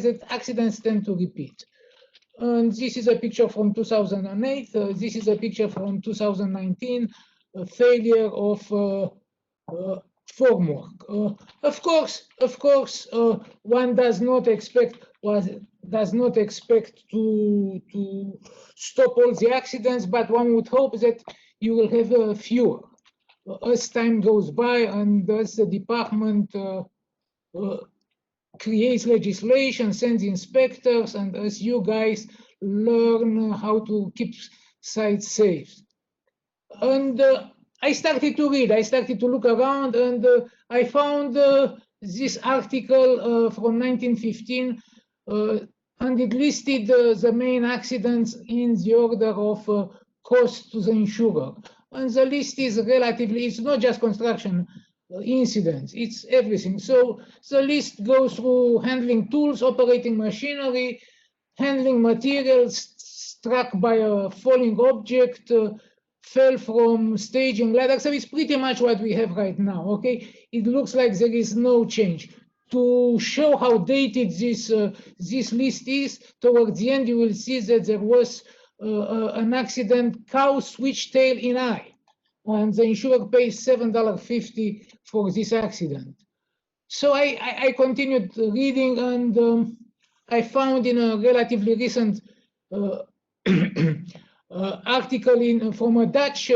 that accidents tend to repeat. And this is a picture from 2008. This is a picture from 2019, a failure of formwork. Of course, one does not expect to stop all the accidents, but one would hope that you will have fewer as time goes by and as the department creates legislation, sends inspectors, and as you guys learn how to keep sites safe. And I started to read, I started to look around, and I found this article from 1915, and it listed the main accidents in the order of cost to the insurer. And the list is relatively, it's not just construction incidents, it's everything. So the list goes through handling tools, operating machinery, handling materials, struck by a falling object, fell from staging ladder. So it's pretty much what we have right now, okay? It looks like there is no change. To show how dated this list is, towards the end you will see that there was an accident, cow switch tail in eye, and the insurer pays $7.50 for this accident. So I continued reading, and I found in a relatively recent article from a Dutch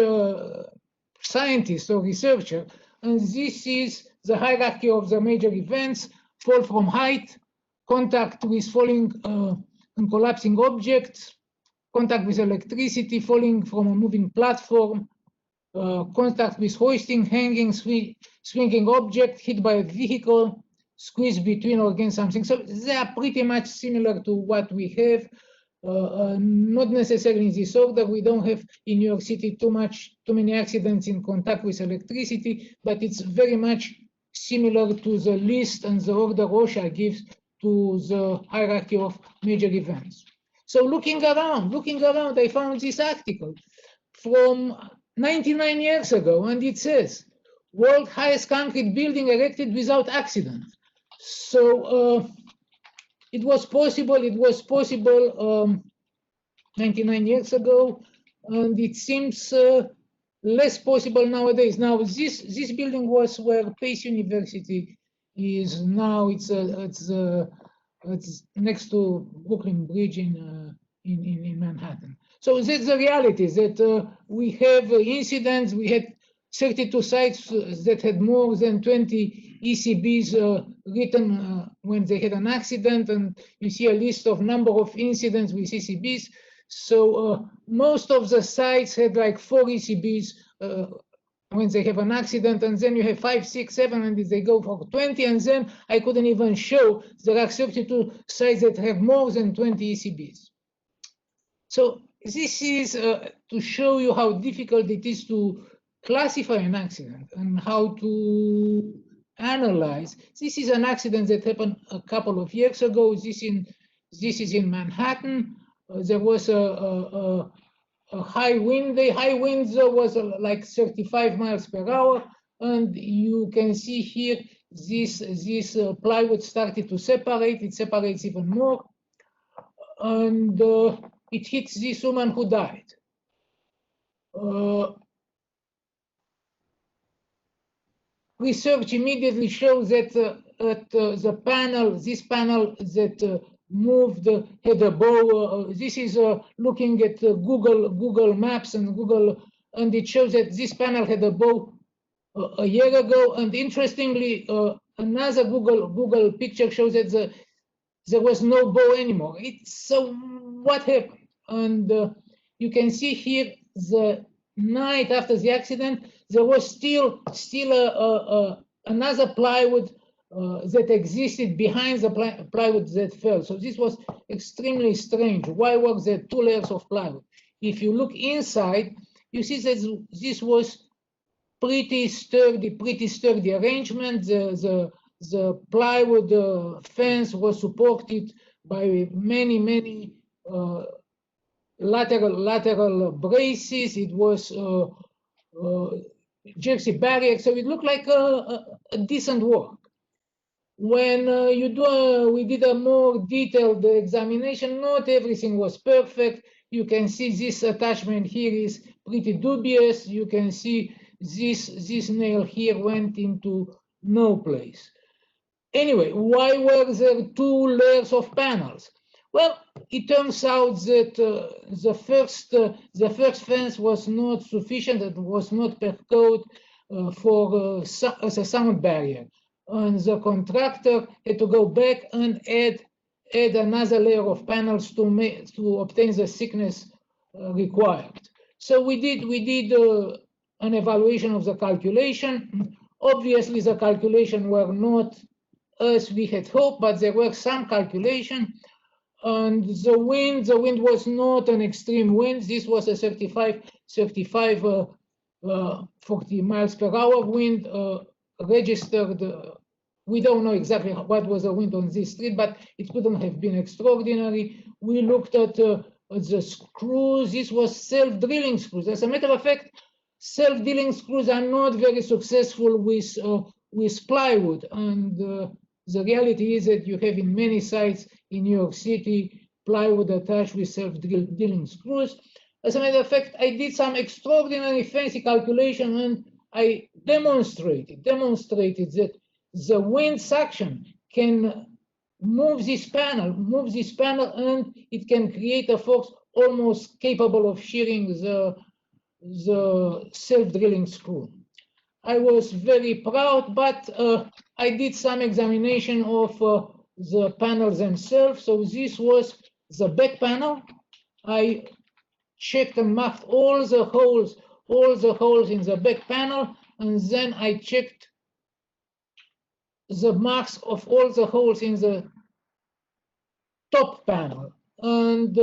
scientist or researcher, and this is the hierarchy of the major events: fall from height, contact with falling and collapsing objects, contact with electricity, falling from a moving platform, contact with hoisting, hanging, swinging object, hit by a vehicle, squeeze between or against something. So they are pretty much similar to what we have. Not necessarily in this order. We don't have in New York City too many accidents in contact with electricity, but it's very much similar to the list and the order OSHA gives to the hierarchy of major events. So looking around, I found this article from 99 years ago, and it says, world highest concrete building erected without accident. So it was possible 99 years ago, and it seems less possible nowadays. Now, this building was where Pace University is now. It's next to Brooklyn Bridge in Manhattan. So that's the reality, that we have incidents. We had 32 sites that had more than 20 ECBs written when they had an accident, and you see a list of number of incidents with ECBs. So most of the sites had like 4 ECBs when they have an accident, and then you have 5, 6, 7, and they go for 20, and then I couldn't even show there are 32 sites that have more than 20 ECBs. So this is to show you how difficult it is to classify an accident and how to analyze. This is an accident that happened a couple of years ago. This is in Manhattan. There was a high wind. The high winds was like 35 miles per hour, and you can see here this plywood started to separate. It separates even more, and it hits this woman who died. Research immediately shows that the panel, this panel that moved had a bow. This is looking at Google Maps and and it shows that this panel had a bow a year ago. And interestingly, another Google picture shows that there was no bow anymore. So what happened? And you can see here the night after the accident, there was still another plywood that existed behind the plywood that fell. So this was extremely strange. Why were there 2 layers of plywood? If you look inside, you see that this was pretty sturdy arrangement. The plywood fence was supported by many lateral braces. It was jersey barrier, so it looked like a decent work. When we did a more detailed examination, not everything was perfect. You can see this attachment here is pretty dubious. You can see this nail here went into no place. Anyway, why were there 2 layers of panels? Well, it turns out that the first fence was not sufficient. It was not per code as a sound barrier, and the contractor had to go back and add another layer of panels to obtain the thickness required. So we did an evaluation of the calculation. Obviously, the calculation were not as we had hoped, but there were some calculation. And the wind was not an extreme wind. This was a 40 miles per hour wind registered. We don't know exactly what was the wind on this street, but it couldn't have been extraordinary. We looked at the screws. This was self-drilling screws. As a matter of fact, self-drilling screws are not very successful with plywood. And the reality is that you have in many sites in New York City plywood attached with self-drilling screws. As a matter of fact, I did some extraordinary fancy calculation, and I demonstrated that the wind suction can move this panel, and it can create a force almost capable of shearing the self-drilling screw. I was very proud, but I did some examination of the panels themselves. So this was the back panel. I checked and marked all the holes in the back panel, and then I checked the marks of all the holes in the top panel. And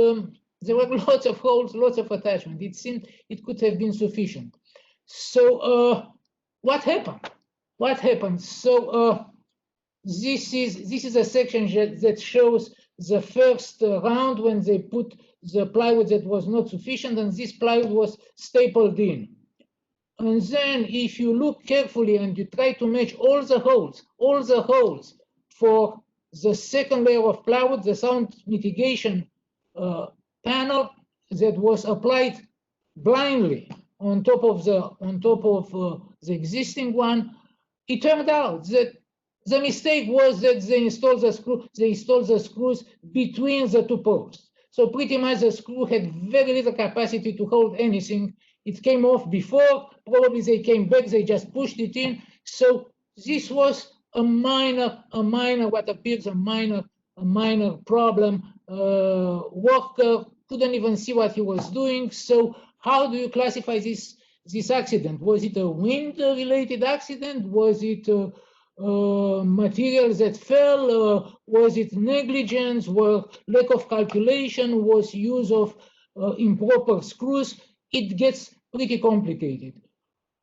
there were lots of holes, lots of attachment. It seemed it could have been sufficient. So what happened? So this is a section that shows the first round when they put the plywood that was not sufficient, and this plywood was stapled in. And then if you look carefully and you try to match all the holes for the second layer of plywood, the sound mitigation panel that was applied blindly on top of the existing one, it turned out that the mistake was that they installed the screws between the 2 posts. So pretty much the screw had very little capacity to hold anything. It came off before, probably they came back, they just pushed it in. So this was a minor, what appears a minor problem. Worker couldn't even see what he was doing. So how do you classify this accident? Was it a wind-related accident? Was it materials that fell? Was it negligence? Was lack of calculation? Was use of improper screws? It gets pretty complicated.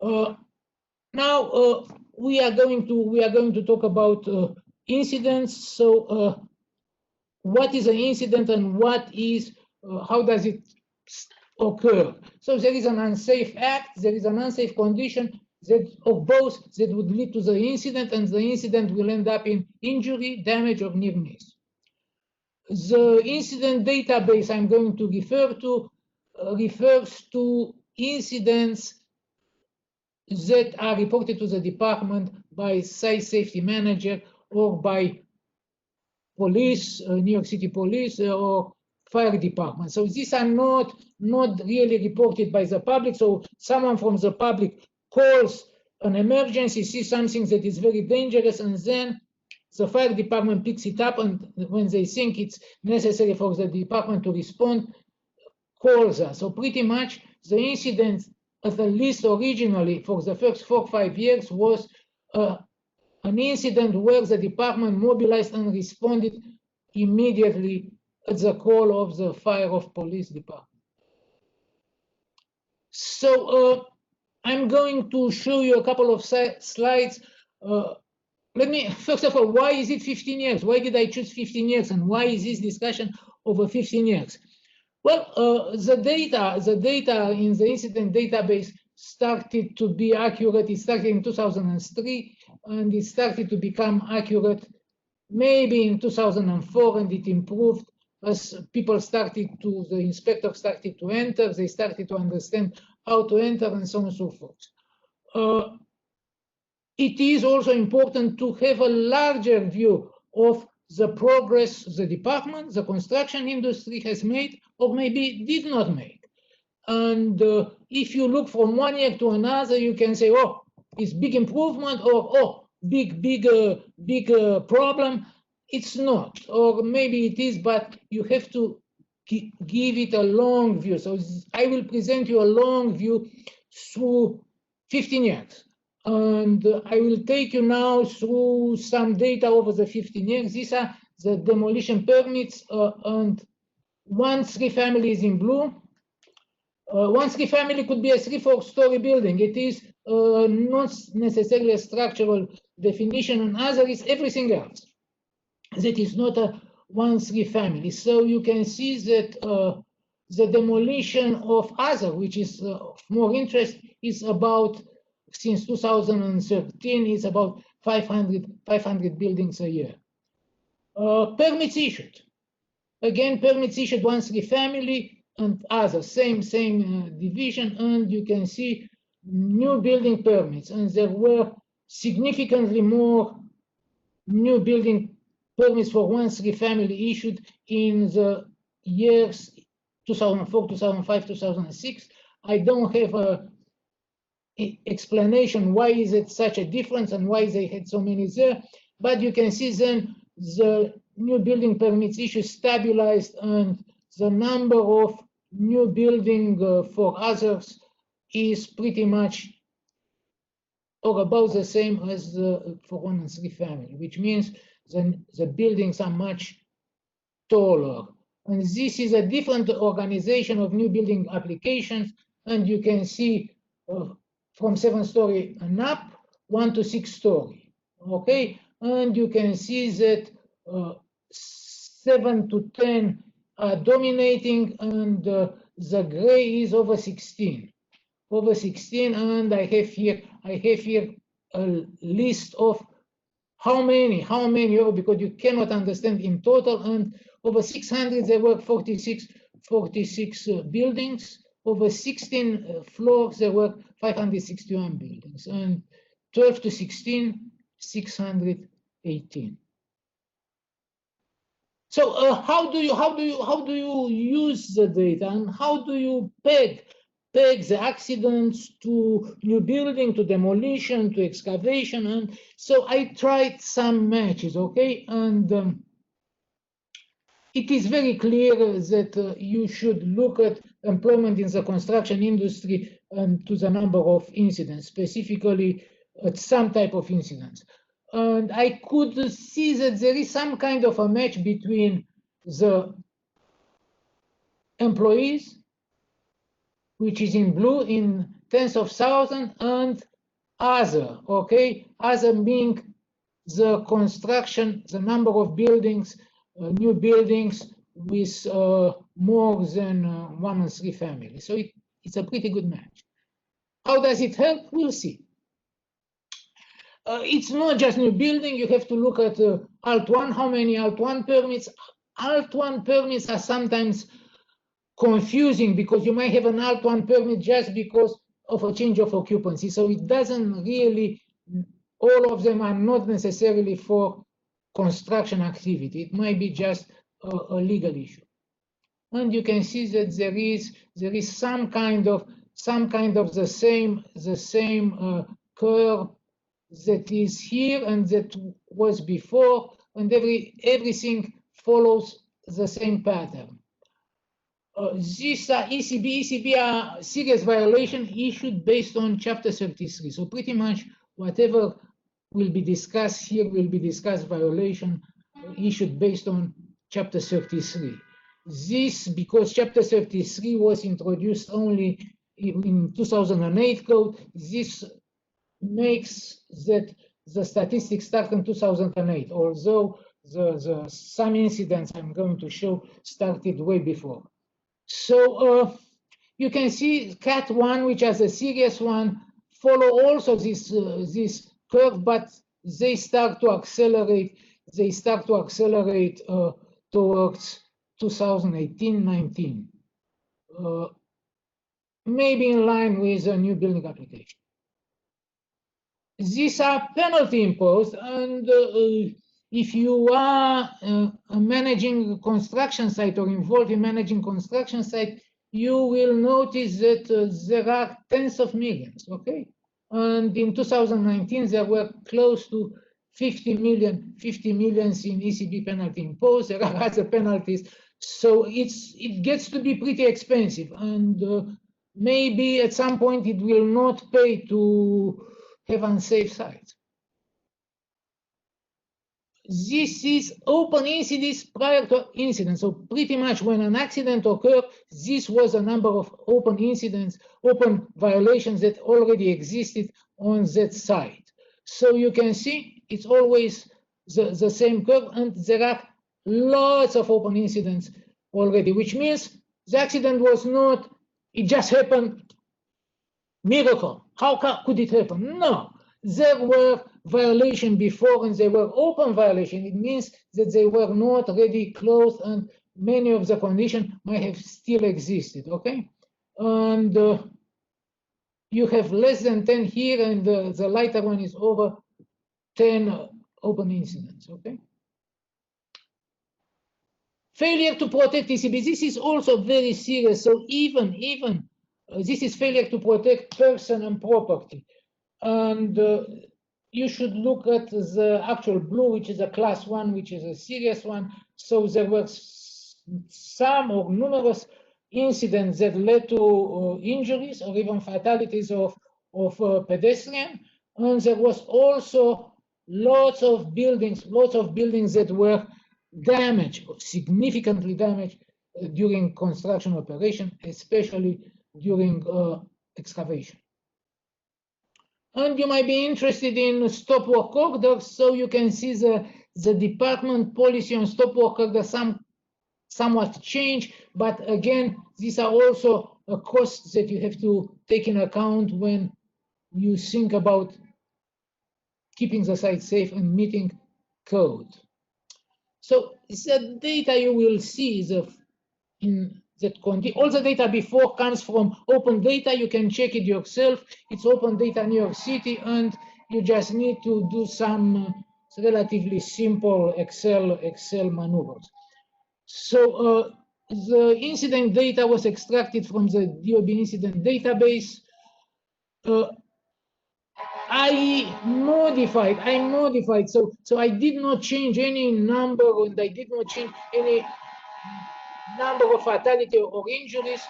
Now we are going to talk about incidents. So what is an incident, and how does it occur? So there is an unsafe act, there is an unsafe condition that would lead to the incident, and the incident will end up in injury, damage, or near miss. The incident database I'm going to refer to refers to incidents that are reported to the department by site safety manager or by police, New York City police, or fire department. So these are not really reported by the public. So someone from the public calls an emergency, sees something that is very dangerous, and then the fire department picks it up, and when they think it's necessary for the department to respond, calls us. So pretty much the incident, at least originally for the first 4 or 5 years, was an incident where the department mobilized and responded immediately at the call of the fire of police department. So I'm going to show you a couple of slides. Let me, first of all, why is it 15 years? Why did I choose 15 years? And why is this discussion over 15 years? Well, the data in the incident database started to be accurate. It started in 2003, and it started to become accurate maybe in 2004, and it improved as people started to, the inspector started to enter, they started to understand how to enter, and so on and so forth. It is also important to have a larger view of the progress the department, the construction industry has made, or maybe did not make. And if you look from one year to another, you can say, oh, it's big improvement, or oh, big problem. It's not, or maybe it is, but you have to give it a long view. So I will present you a long view through 15 years. And I will take you now through some data over the 15 years. These are the demolition permits, and 1-3 family is in blue. 1-3 family could be a 3-4 story building. It is not necessarily a structural definition, and other is everything else. That is not a 1-3 family. So you can see that the demolition of other, which is of more interest, is about, since 2013, is about 500 buildings a year. Permits issued. Again, permits issued 1-3 family and other, same division, and you can see new building permits, and there were significantly more new building permits for 1-3 family issued in the years 2004, 2005, 2006. I don't have a explanation why is it such a difference and why they had so many there, but you can see then the new building permits issued stabilized, and the number of new building for others is pretty much or about the same as for 1-3 family, which means the buildings are much taller. And this is a different organization of new building applications, and you can see from 7-story and up, 1 to 6-story, okay? And you can see that 7 to 10 are dominating, and the gray is over 16. Over 16, and I have here a list of how many, because you cannot understand in total, and over 600 there were 46 buildings. Over 16 floors there were 561 buildings, and 12 to 16, 618. So how do you use the data, and how do you peg the accidents to new building, to demolition, to excavation? And so I tried some matches, okay? And it is very clear that you should look at employment in the construction industry and to the number of incidents, specifically at some type of incidents. And I could see that there is some kind of a match between the employees, which is in blue in tens of thousands, and other, okay? Other being the construction, the number of buildings, new buildings with more than 1-3 families. So it's a pretty good match. How does it help? We'll see. It's not just new building. You have to look at Alt1, how many Alt1 permits. Alt1 permits are sometimes confusing because you might have an Alt1 permit just because of a change of occupancy. So it doesn't really, all of them are not necessarily for construction activity. It might be just a legal issue. And you can see that there is some kind of the same curve that is here and that was before, and everything follows the same pattern. These are ECB are serious violation issued based on Chapter 33. So pretty much whatever will be discussed here will be discussed violation issued based on Chapter 33. This because Chapter 33 was introduced only in 2008 code. This makes that the statistics start in 2008, although some incidents I'm going to show started way before. So you can see Cat 1, which has a serious one, follow also this curve, but they start to accelerate. they start to accelerate towards 2018-19, maybe in line with a new building application. These are penalty imposed, and if you are managing a construction site or involved in managing construction site, you will notice that there are tens of millions, okay? And in 2019, there were close to 50 millions in ECB penalty imposed. There are other penalties. So it gets to be pretty expensive. And maybe at some point it will not pay to have unsafe sites. This is open incidents prior to incidents. So pretty much when an accident occurred, this was a number of open incidents, open violations that already existed on that site. So you can see it's always the same curve, and there are lots of open incidents already, which means the accident was not, it just happened, miracle. How could it happen? No, there were violations before, and they were open violations. It means that they were not ready closed, and many of the conditions might have still existed, okay? And you have less than 10 here, and the lighter one is over 10 open incidents, okay? Failure to protect ECB, this is also very serious. So even this is failure to protect person and property. And you should look at the actual blue, which is a class 1, which is a serious one. So there were some or numerous incidents that led to injuries or even fatalities of pedestrians. And there was also lots of buildings that were damaged, significantly damaged during construction operation, especially during excavation. And you might be interested in stop work orders, so you can see the department policy on stop work orders somewhat change, but again, these are also costs that you have to take in account when you think about keeping the site safe and meeting code. So the data you will see is all the data before comes from open data. You can check it yourself. It's open data New York City, and you just need to do some relatively simple Excel maneuvers. So the incident data was extracted from the DOB incident database. I modified. So I did not change any number, and I did not change any number of fatality or injuries,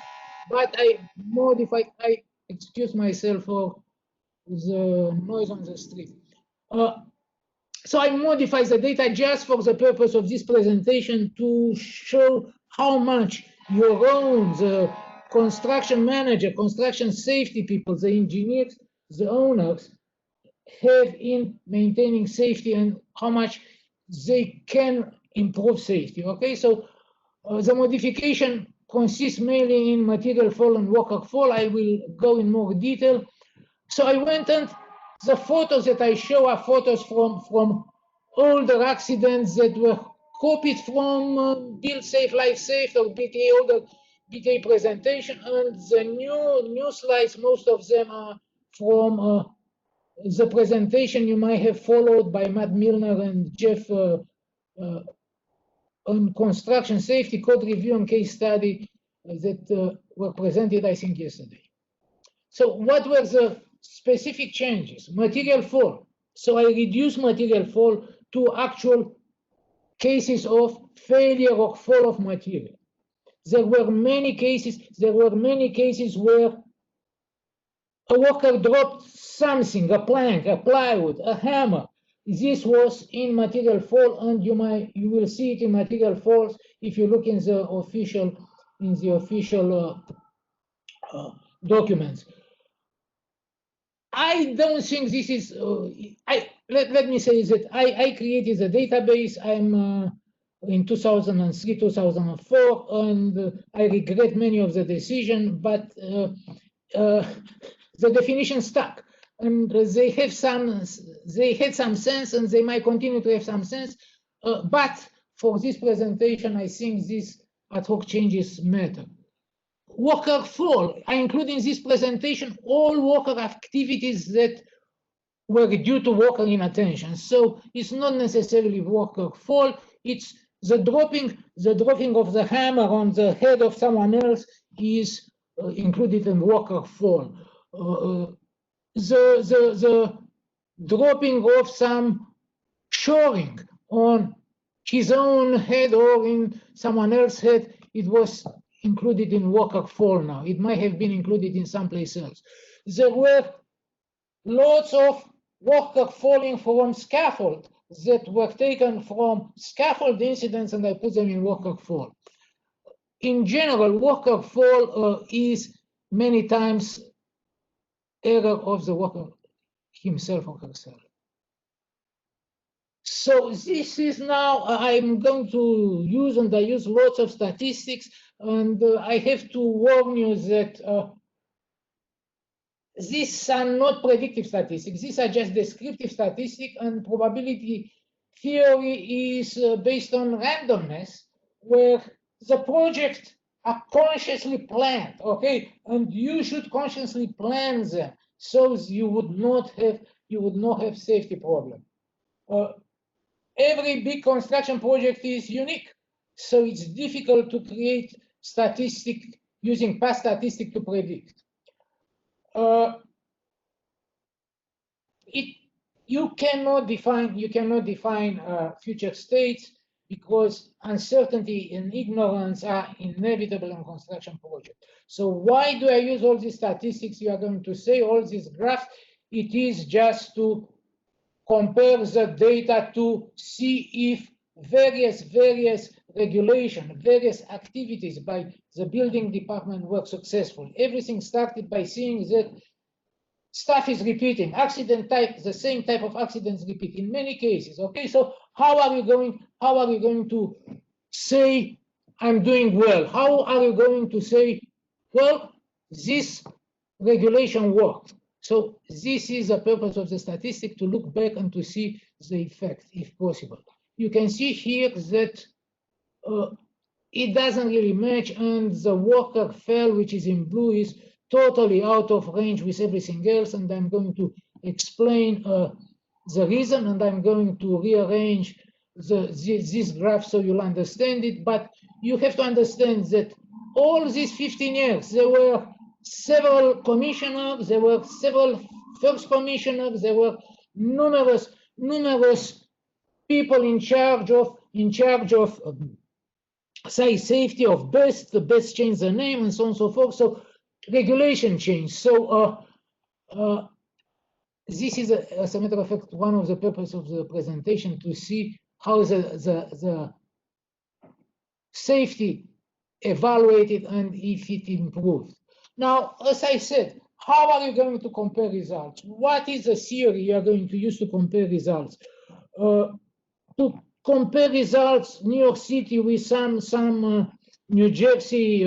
but I modified. I excuse myself for the noise on the street. So I modified the data just for the purpose of this presentation to show how much your own, the construction manager, construction safety people, the engineers, the owners have in maintaining safety and how much they can improve safety. Okay, so the modification consists mainly in material fall and worker fall. I will go in more detail. So I went, and the photos that I show are photos from older accidents that were copied from Build Safe, Life Safe, or BTA, older BTA presentation, and the new slides, most of them are from the presentation you might have followed by Matt Milner and Jeff on construction safety code review and case study that were presented, I think, yesterday. So what were the specific changes? Material fall. So I reduced material fall to actual cases of failure or fall of material. There were many cases where a worker dropped something, a plank, a plywood, a hammer. This was in material fall, and you will see it in material falls if you look in the official documents. I don't think this is. Let me say that I created a database. I'm in 2003, 2004, and I regret many of the decisions, but the definition stuck, and they had some sense, and they might continue to have some sense. But for this presentation, I think these ad hoc changes matter. Worker fall. I include in this presentation all worker activities that were due to worker inattention. So it's not necessarily worker fall. It's the dropping of the hammer on the head of someone else is included in worker fall. The dropping of some shoring on his own head or in someone else's head, it was included in worker fall now. It might have been included in someplace else. There were lots of worker falling from scaffold that were taken from scaffold incidents, and I put them in worker fall. In general, worker fall is many times error of the worker himself or herself. So this is now, I'm going to use, and I use lots of statistics, and I have to warn you that these are not predictive statistics. These are just descriptive statistics, and probability theory is based on randomness, where the projects are consciously planned, okay? And you should consciously plan them so you would not have safety problem. Every big construction project is unique, so it's difficult to create statistic using past statistic to predict. You cannot define future states because uncertainty and ignorance are inevitable in construction projects. So why do I use all these statistics? You are going to say all these graphs. It is just to compare the data to see if various regulation, various activities by the building department were successful. Everything started by seeing that stuff is repeating, accident type, the same type of accidents repeat in many cases. Okay, so how are you going to say I'm doing well? How are you going to say, well, this regulation worked? So this is the purpose of the statistic, to look back and to see the effect, if possible. You can see here that it doesn't really match, and the worker fell, which is in blue, is totally out of range with everything else, and I'm going to explain the reason, and I'm going to rearrange this graph so you'll understand it. But you have to understand that all these 15 years, there were several commissioners, there were several first commissioners, there were numerous people in charge of say safety, of best, the best changed the name, and so on and so forth. So regulation changed. So this is, as a matter of fact, one of the purposes of the presentation, to see how the safety evaluated and if it improved. Now, as I said, how are you going to compare results? What is the theory you are going to use to compare results? To compare results, New York City with some New Jersey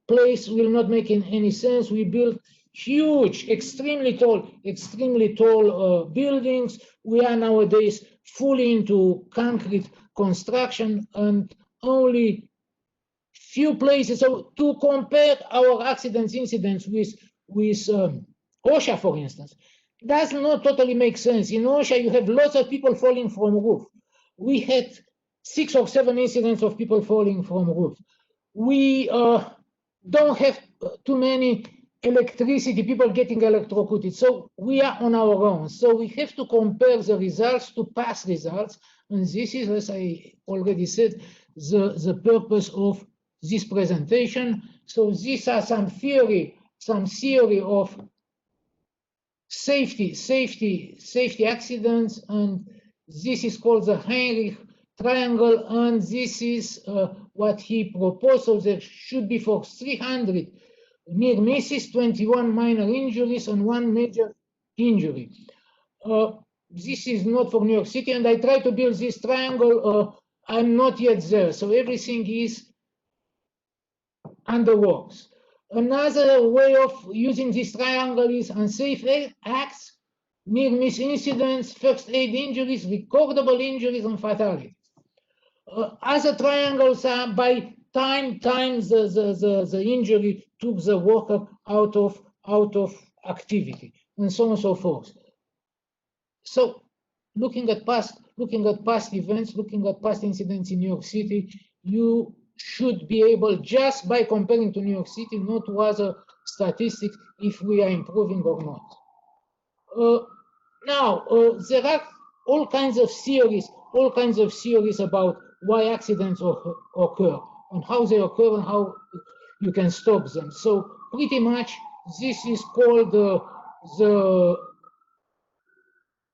place will not make any sense. We built huge, extremely tall buildings. We are nowadays fully into concrete construction, and only few places. So to compare our accidents, incidents with OSHA, for instance, does not totally make sense. In OSHA, you have lots of people falling from roof. We had 6 or 7 incidents of people falling from roof. We don't have too many electricity, people getting electrocuted. So we are on our own. So we have to compare the results to past results. And this is, as I already said, the purpose of this presentation. So these are some theory of safety accidents, and this is called the Heinrich triangle, and this is what he proposed. So there should be, for 300 near misses, 21 minor injuries, and 1 major injury. This is not for New York City, and I try to build this triangle. I'm not yet there, so everything is under works. Another way of using this triangle is unsafe acts, near-miss incidents, first aid injuries, recordable injuries, and fatalities. Other triangles are by time the injury took the worker out of activity, and so on and so forth. So looking at past events, looking at past incidents in New York City, you should be able, just by comparing to New York City, not to other statistics, if we are improving or not. Now, there are all kinds of theories about why accidents occur, and how they occur, and how you can stop them. So pretty much this is called the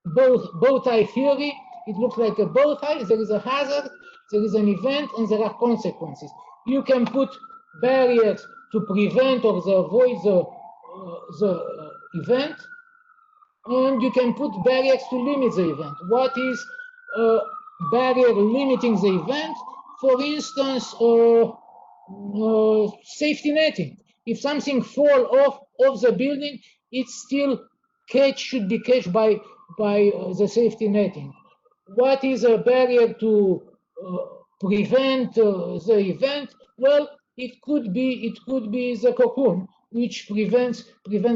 bow tie theory. It looks like a bow tie. There is a hazard, there is an event, and there are consequences. You can put barriers to prevent or avoid the event, and you can put barriers to limit the event. What is a barrier limiting the event? For instance, safety netting. If something falls off the building, it still should be catched by the safety netting. What is a barrier to prevent the event? Well, it could be the cocoon, which prevents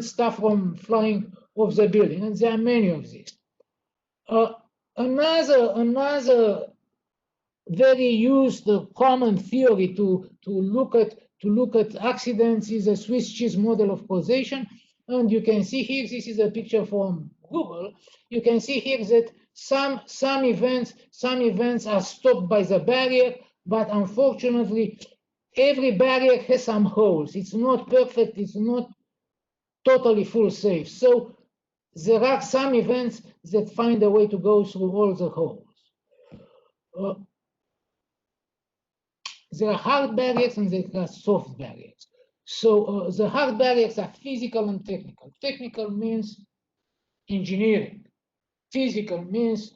stuff from flying off the building, and there are many of these. Another very used common theory to look at accidents is a Swiss cheese model of causation. And you can see here, this is a picture from Google. You can see here that some events are stopped by the barrier, but unfortunately, every barrier has some holes. It's not perfect. It's not totally full safe. So there are some events that find a way to go through all the holes. There are hard barriers and there are soft barriers. So the hard barriers are physical and technical. Technical means engineering. Physical means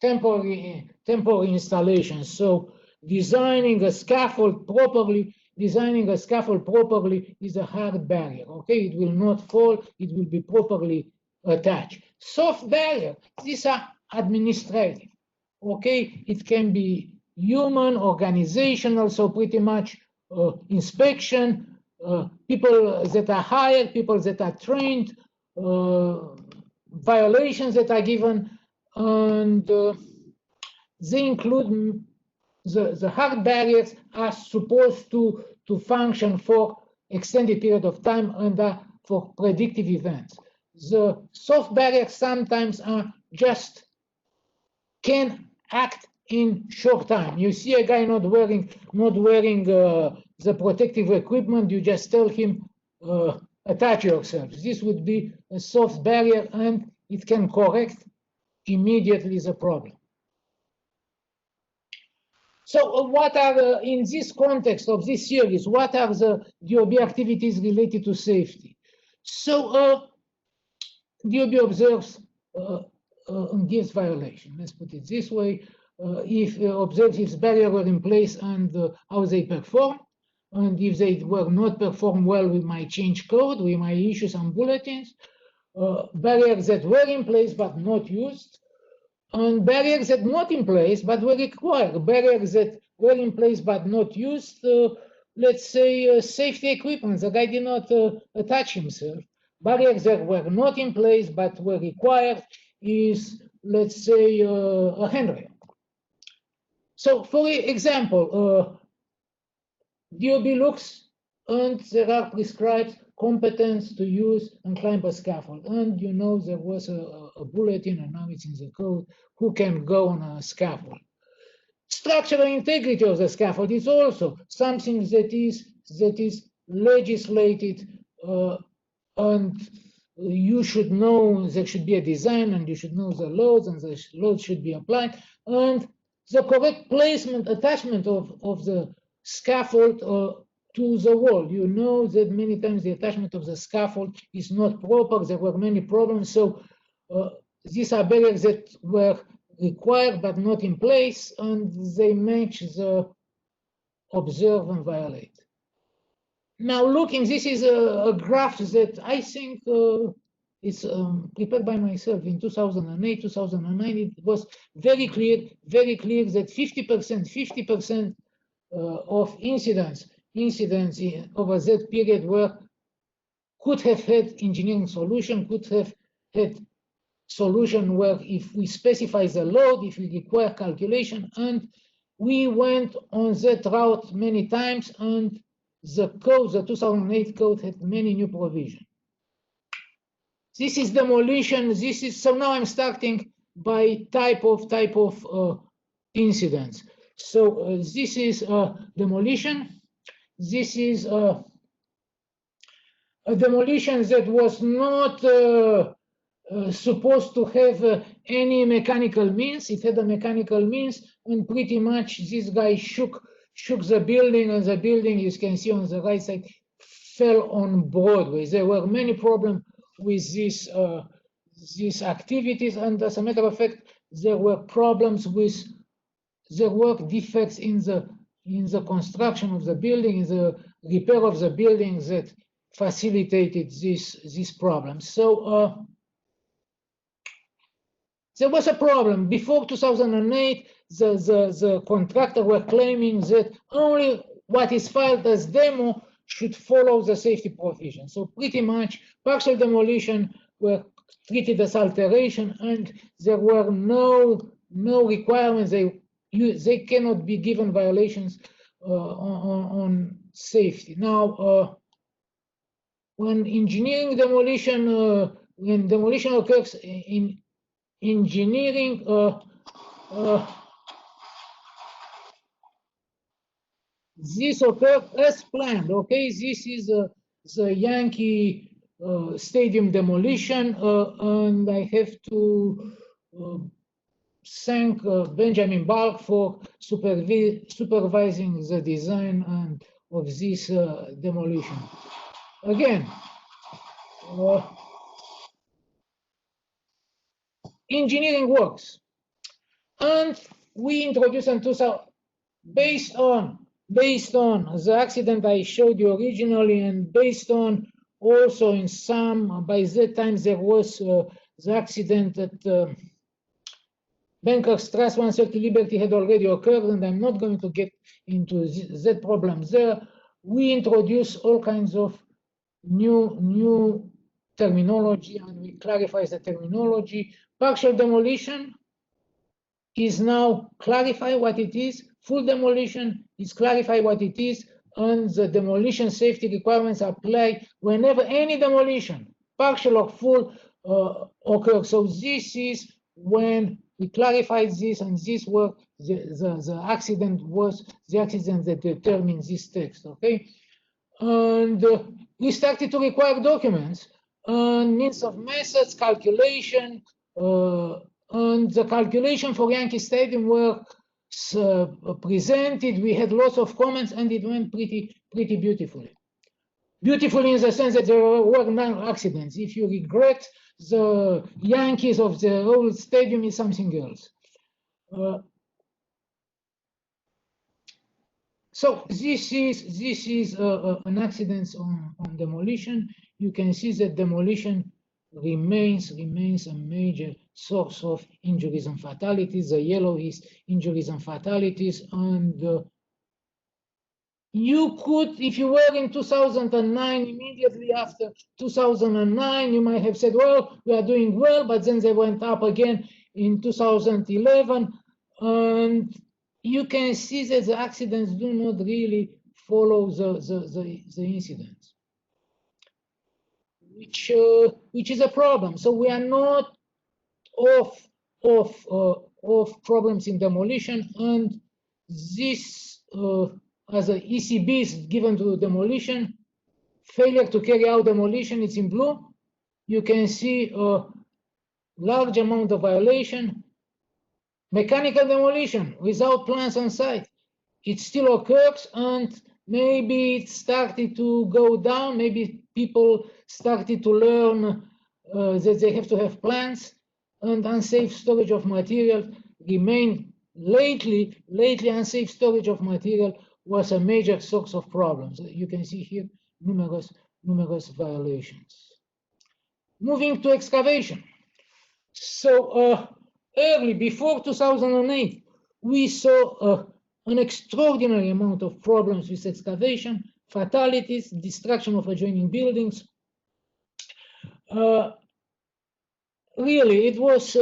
temporary installation. So designing a scaffold properly is a hard barrier. Okay, it will not fall. It will be properly attached. Soft barrier, these are administrative. Okay, it can be human, organizational, so pretty much inspection, people that are hired, people that are trained, violations that are given, and they include the hard barriers are supposed to function for extended period of time and for predictive events. The soft barriers sometimes are just can act in short time. You see a guy not wearing the protective equipment, you just tell him attach yourself. This would be a soft barrier, and it can correct immediately the problem. So what are, in this context of this series, what are the DOB activities related to safety? So DOB observes and gives violation. Let's put it this way. If observes if barriers were in place and how they perform. And if they were not performed well, we might change code, we might issue some bulletins. Barriers that were in place but not used, and barriers that not in place but were required. Barriers that were in place but not used, let's say safety equipment, the guy did not attach himself. Barriers that were not in place but were required is, let's say, a handrail. So for example, DOB looks and there are prescribed competence to use and climb a scaffold. And you know there was a bulletin, and now it's in the code, who can go on a scaffold. Structural integrity of the scaffold is also something that is legislated, and you should know there should be a design, and you should know the loads, and the loads should be applied, and the correct placement, attachment of the scaffold to the wall. You know that many times the attachment of the scaffold is not proper. There were many problems. So these are barriers that were required but not in place, and they match the observe and violate. Now looking, this is a graph that I think It's prepared by myself in 2008, 2009. It was very clear that 50% of incidents over that period could have had engineering solution, could have had solution where if we specify the load, if we require calculation, and we went on that route many times, and the code, the 2008 code, had many new provisions. This is demolition. This is, so now I'm starting by type of incidents. So this is demolition. This is a demolition that was not supposed to have any mechanical means. It had a mechanical means, and pretty much this guy shook the building, and the building, you can see on the right side, fell on Broadway. There were many problems with these activities, and as a matter of fact, there were problems with, there were defects in the construction of the building, in the repair of the building that facilitated these problems. So there was a problem. Before 2008, the contractor were claiming that only what is filed as demo should follow the safety provision. So pretty much partial demolition were treated as alteration, and there were no requirements. They cannot be given violations on safety. Now, when engineering demolition, when demolition occurs in engineering, this occurred as planned. Okay, this is the Yankee Stadium demolition, and I have to thank Benjamin Balk for supervising the design of this demolition. Again, engineering works, and we introduced in 2000 based on the accident I showed you originally, and based on also in some, by that time there was the accident at Bankerstrasse 130 Liberty had already occurred, and I'm not going to get into that problem there. We introduce all kinds of new terminology, and we clarify the terminology. Partial demolition is now clarify what it is. Full demolition is clarify what it is, and the demolition safety requirements apply whenever any demolition, partial or full, occurs. So this is when we clarified this, and this was the accident was the accident that determined this text. Okay, and we started to require documents and means of methods, calculation, and the calculation for Yankee Stadium were presented. We had lots of comments, and it went pretty beautifully. Beautifully in the sense that there were no accidents. If you regret the Yankees of the old stadium, is something else. So this is an accident on demolition. You can see that demolition remains a major source of injuries and fatalities. The yellow is injuries and fatalities, and you could, if you were in 2009, immediately after 2009, you might have said, well, we are doing well, but then they went up again in 2011, and you can see that the accidents do not really follow the incidents, which is a problem. So we are not off problems in demolition, and this as a ECB is given to demolition. Failure to carry out demolition, it's in blue. You can see a large amount of violation. Mechanical demolition without plans on site, it still occurs, and maybe it started to go down. Maybe people started to learn that they have to have plans, and unsafe storage of material remained. Lately, unsafe storage of material was a major source of problems. You can see here numerous violations. moving to excavation. So early, before 2008, we saw an extraordinary amount of problems with excavation, fatalities, destruction of adjoining buildings. Really, it was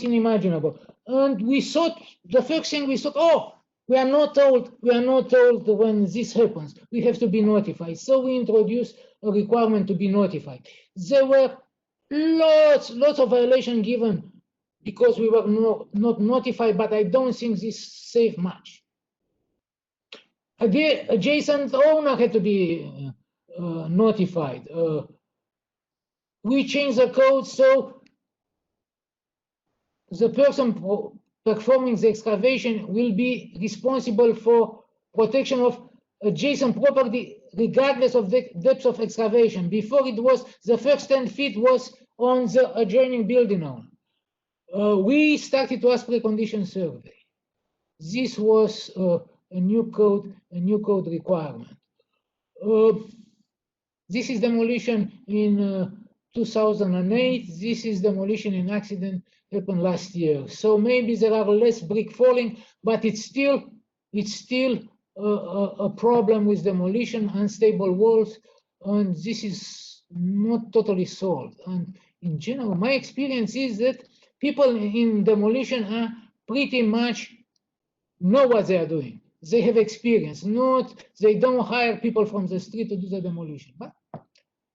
unimaginable. And we thought, the first thing we thought, oh, we are not told when this happens. We have to be notified. So we introduced a requirement to be notified. There were lots of violations given because we were not notified, but I don't think this saved much. The adjacent owner had to be notified. We changed the code so the person performing the excavation will be responsible for protection of adjacent property regardless of the depth of excavation. Before, it was the first 10 feet was on the adjoining building owner. We started to ask precondition survey. This was a new code requirement. This is demolition in 2008. This is demolition in accident happened last year. So maybe there are less brick falling, but it's still a problem with demolition, unstable walls, and this is not totally solved. And in general, my experience is that people in demolition are pretty much know what they are doing. They have experience. They don't hire people from the street to do the demolition. But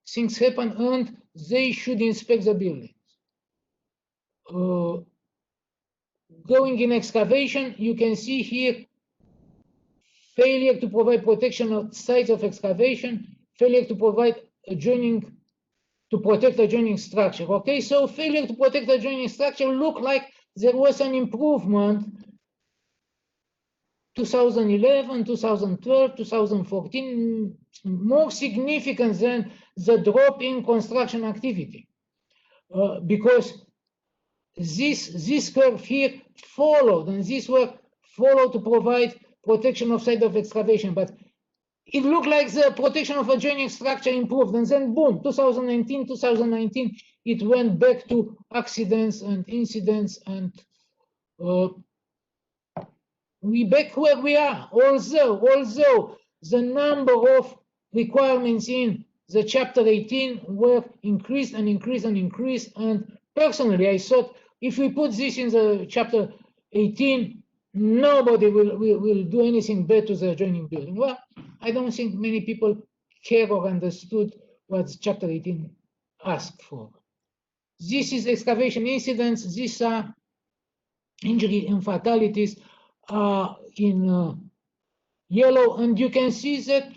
things happen, and they should inspect the buildings. Going in excavation, you can see here failure to provide protection of sites of excavation, failure to provide to protect adjoining structure. Okay, so failure to protect adjoining structure look like there was an improvement 2011, 2012, 2014, more significant than the drop in construction activity. Because this curve here followed, and this work followed to provide protection of site of excavation, but it looked like the protection of adjoining structure improved, and then boom, 2019, it went back to accidents and incidents, and we back where we are. Although the number of requirements in the chapter 18 were increased and increased and increased, and personally I thought if we put this in the chapter 18, nobody will do anything bad to the adjoining building. Well, I don't think many people care or understood what chapter 18 asked for. This is excavation incidents. These are injury and fatalities in yellow, and you can see that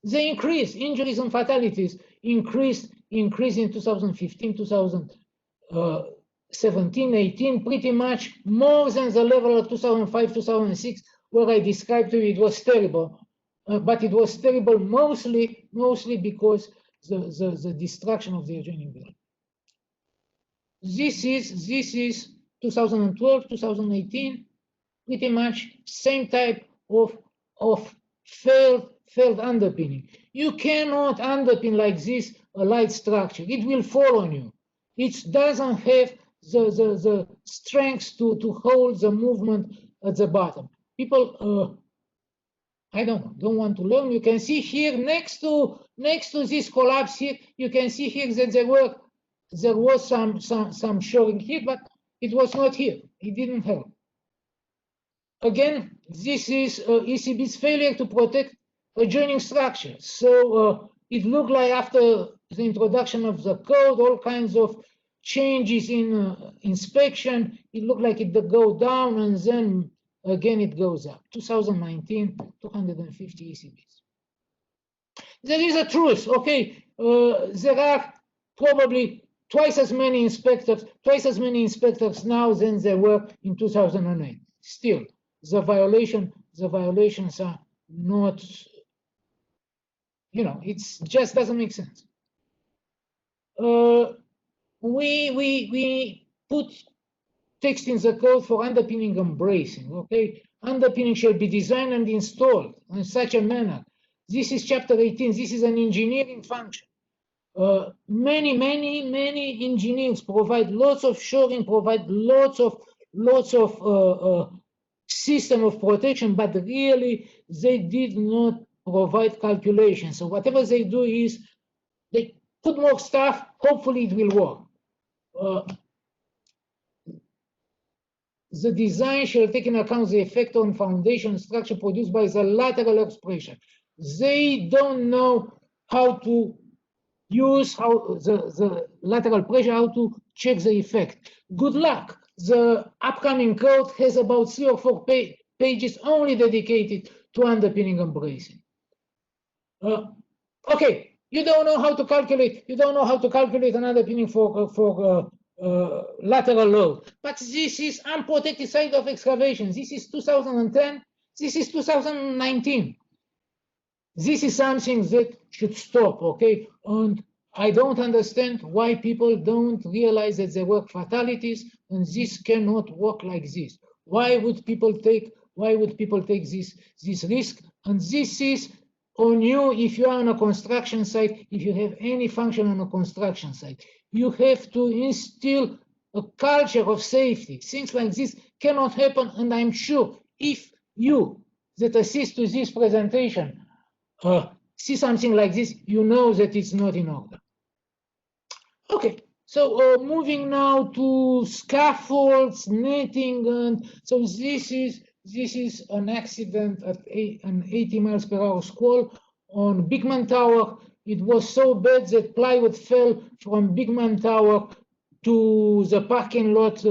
they increase. Injuries and fatalities increased in 2015, 2017, 18, pretty much more than the level of 2005, 2006, where I described to you it was terrible. But it was terrible mostly because the destruction of the adjoining building. This is 2012, 2018, pretty much same type of failed underpinning. You cannot underpin like this a light structure. It will fall on you. It doesn't have the strength to hold the movement at the bottom. People, I don't want to learn. You can see here next to this collapse here, you can see here that there was some showing here, but it was not here. It didn't help. Again, this is ECB's failure to protect adjoining structures. So it looked like after the introduction of the code, all kinds of changes in inspection, it looked like it would go down, and then again it goes up. 2019, 250 ECBs. There is a truth, okay? There are probably twice as many inspectors now than there were in 2008. Still, the violations are not, it just doesn't make sense. We put text in the code for underpinning and bracing, okay? Underpinning shall be designed and installed in such a manner. This is chapter 18. This is an engineering function. Many engineers provide lots of shoring, provide lots of system of protection, but really they did not provide calculations. So whatever they do is they put more stuff, hopefully it will work. The design shall take into account the effect on foundation structure produced by the lateral earth pressure. They don't know how to use the lateral pressure, how to check the effect. Good luck. The upcoming code has about 3 or 4 pages only dedicated to underpinning and bracing. Okay, you don't know how to calculate. You don't know how to calculate an underpinning for lateral load. But this is unprotected site of excavation. This is 2010. This is 2019. This is something that should stop, okay? And I don't understand why people don't realize that there were fatalities, and this cannot work like this. Why would people take this risk? And this is on you if you are on a construction site, if you have any function on a construction site. You have to instill a culture of safety. Things like this cannot happen, and I'm sure if you that assist to this presentation see something like this, you know that it's not in order. Okay, so moving now to scaffolds, netting, and so this is an accident at an 80 miles per hour squall on Bigman Tower. It was so bad that plywood fell from Bigman Tower to the parking lot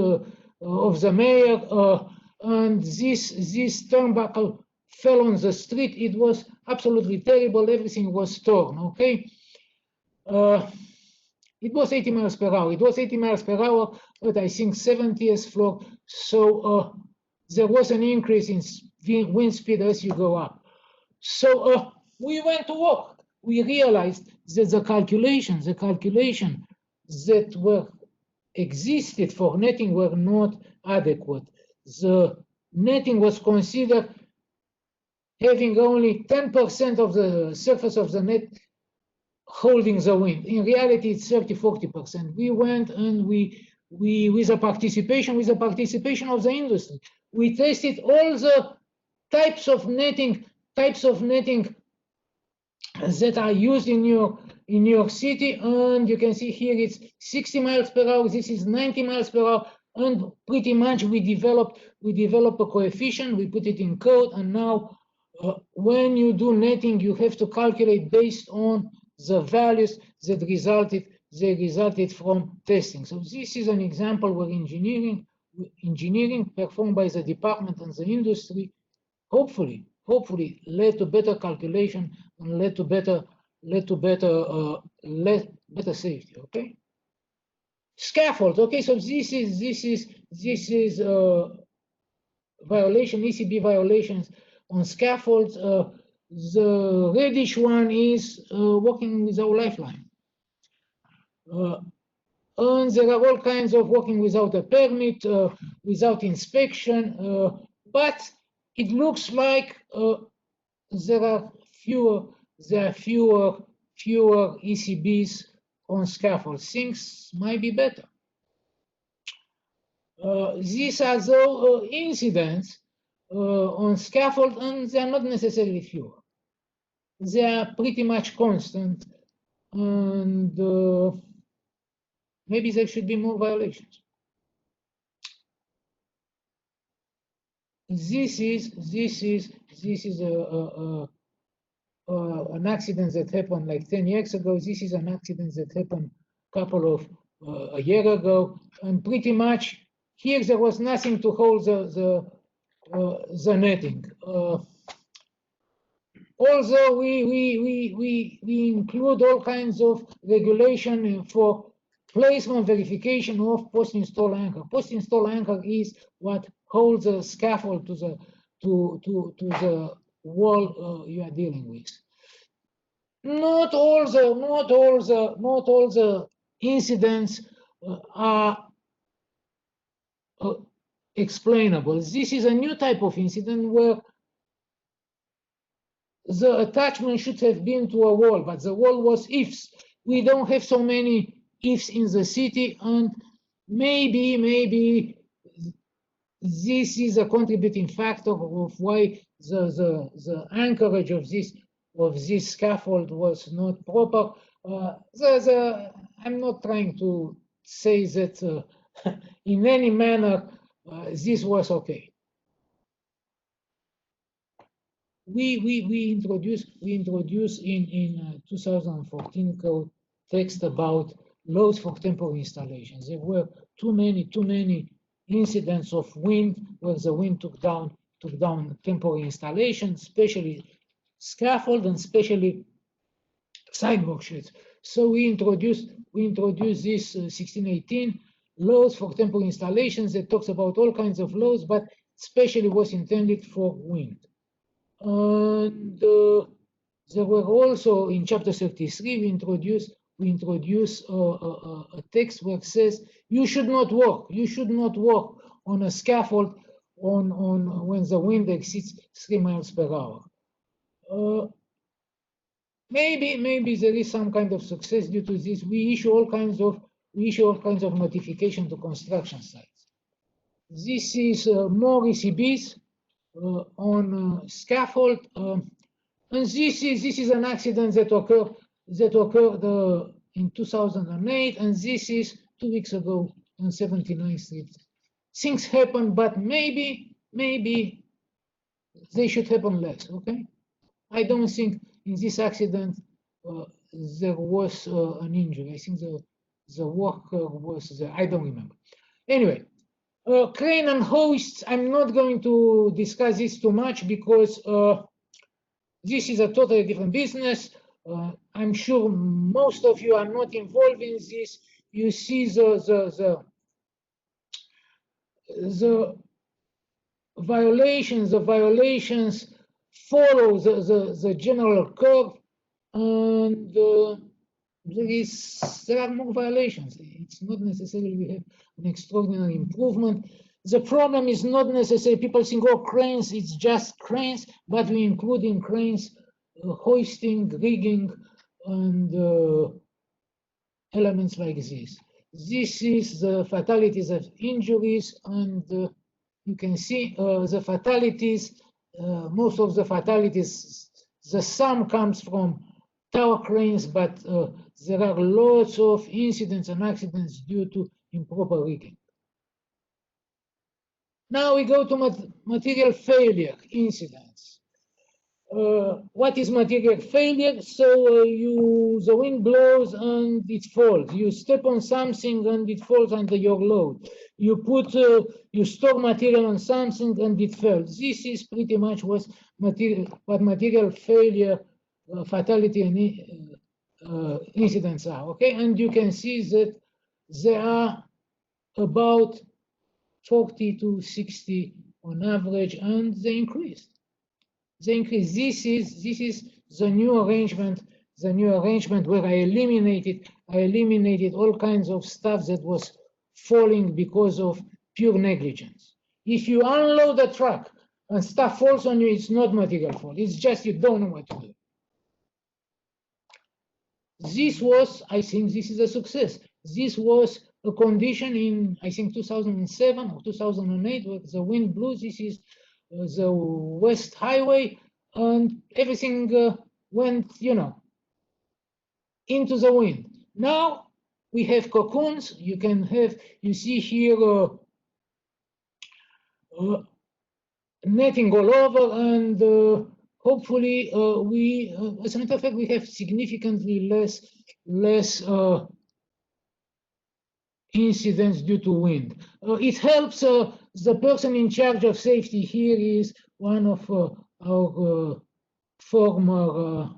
of the mayor, and this turnbuckle fell on the street. It was absolutely terrible. Everything was torn, okay? It was 80 miles per hour. It was 80 miles per hour, but I think 70th floor. So there was an increase in wind speed as you go up. So we went to work. We realized that the calculation that were existed for netting were not adequate. The netting was considered having only 10% of the surface of the net holding the wind. In reality, it's 30–40%. We went and we with the participation of the industry, we tested all the types of netting that are used in New York City, and you can see here it's 60 miles per hour. This is 90 miles per hour, and pretty much we developed a coefficient. We put it in code, and now when you do netting, you have to calculate based on the values that resulted from testing. So this is an example where engineering performed by the department and the industry hopefully led to better calculation and led to better safety. Okay. Scaffolds. Okay, so this is violation, ECB violations on scaffolds. The reddish one is working without lifeline. And there are all kinds of working without a permit, without inspection, but it looks like there are fewer ECBs on scaffolds. Things might be better. These are the incidents on scaffold, and they are not necessarily fewer. They are pretty much constant, and maybe there should be more violations. This is an accident that happened like 10 years ago. This is an accident that happened a year ago, and pretty much here there was nothing to hold the netting. Also, we include all kinds of regulation for placement verification of post-install anchor. Post-install anchor is what holds the scaffold to the wall you are dealing with. Not all the incidents are explainable. This is a new type of incident where the attachment should have been to a wall, but the wall was eaves. we don't have so many ifs in the city, and maybe this is a contributing factor of why the anchorage of this scaffold was not proper. I'm not trying to say that in any manner this was okay. We introduced in 2014 code text about laws for temporary installations. There were too many incidents of wind where the wind took down temporary installations, especially scaffold and especially sidewalk sheds. So we introduced this 1618 laws for temporary installations that talks about all kinds of laws, but especially was intended for wind. And there were also in chapter 33 we introduce a text where it says you should not work on a scaffold on when the wind exceeds 3 miles per hour. Maybe there is some kind of success due to this. We issue all kinds of notification to construction sites. This is more ECBs on scaffold, and this is an accident that occurred in 2008, and this is 2 weeks ago on 79th Street. Things happen, but maybe they should happen less. Okay, I don't think in this accident there was an injury. I think the worker was there. I don't remember. Anyway. Crane and hoists, I'm not going to discuss this too much because this is a totally different business. I'm sure most of you are not involved in this. You see the violations follow the general curve, and there are more violations. It's not necessarily we have an extraordinary improvement. The problem is not necessarily people think, oh, cranes, it's just cranes, but we include in cranes hoisting, rigging, and elements like this. This is the fatalities of injuries, and you can see the fatalities, most of the fatalities, the sum comes from tower cranes, but there are lots of incidents and accidents due to improper rigging. Now we go to material failure incidents. What is material failure? So the wind blows and it falls. You step on something and it falls under your load. You store material on something and it falls. This is pretty much what material failure fatality and incidents are. Okay, and you can see that there are about 40 to 60 on average, and they increased. This is the new arrangement. The new arrangement where I eliminated all kinds of stuff that was falling because of pure negligence. If you unload a truck and stuff falls on you, it's not material fault. It's just you don't know what to do. This was, I think, this is a success. This was a condition in, I think, 2007 or 2008, where the wind blew. This is the West Highway, and everything went, into the wind. Now we have cocoons. You see here netting all over, and hopefully as a matter of fact, we have significantly less incidents due to wind. It helps. The person in charge of safety here is one of our former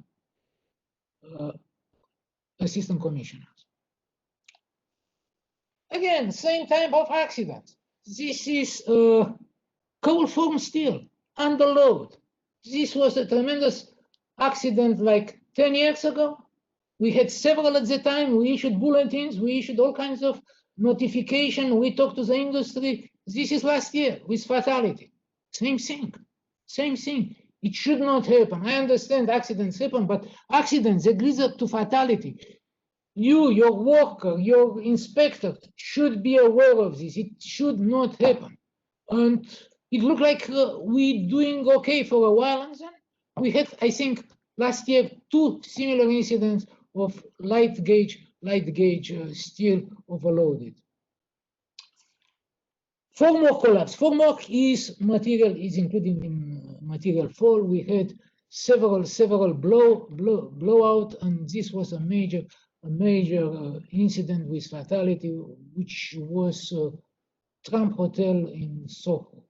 assistant commissioners. Again, same type of accident. This is cold form steel under load. This was a tremendous accident like 10 years ago. We had several at the time. We issued bulletins. We issued all kinds of notification. We talked to the industry. This is last year with fatality. Same thing. It should not happen. I understand accidents happen, but accidents that lead up to fatality. your worker, your inspector should be aware of this. It should not happen. And it looked like we're doing okay for a while. And then we had, I think, last year, 2 similar incidents of light gauge steel overloaded. Formwork collapse. Formwork is included in material fall. We had several blowout, and this was a major incident with fatality, which was Trump Hotel in Soho.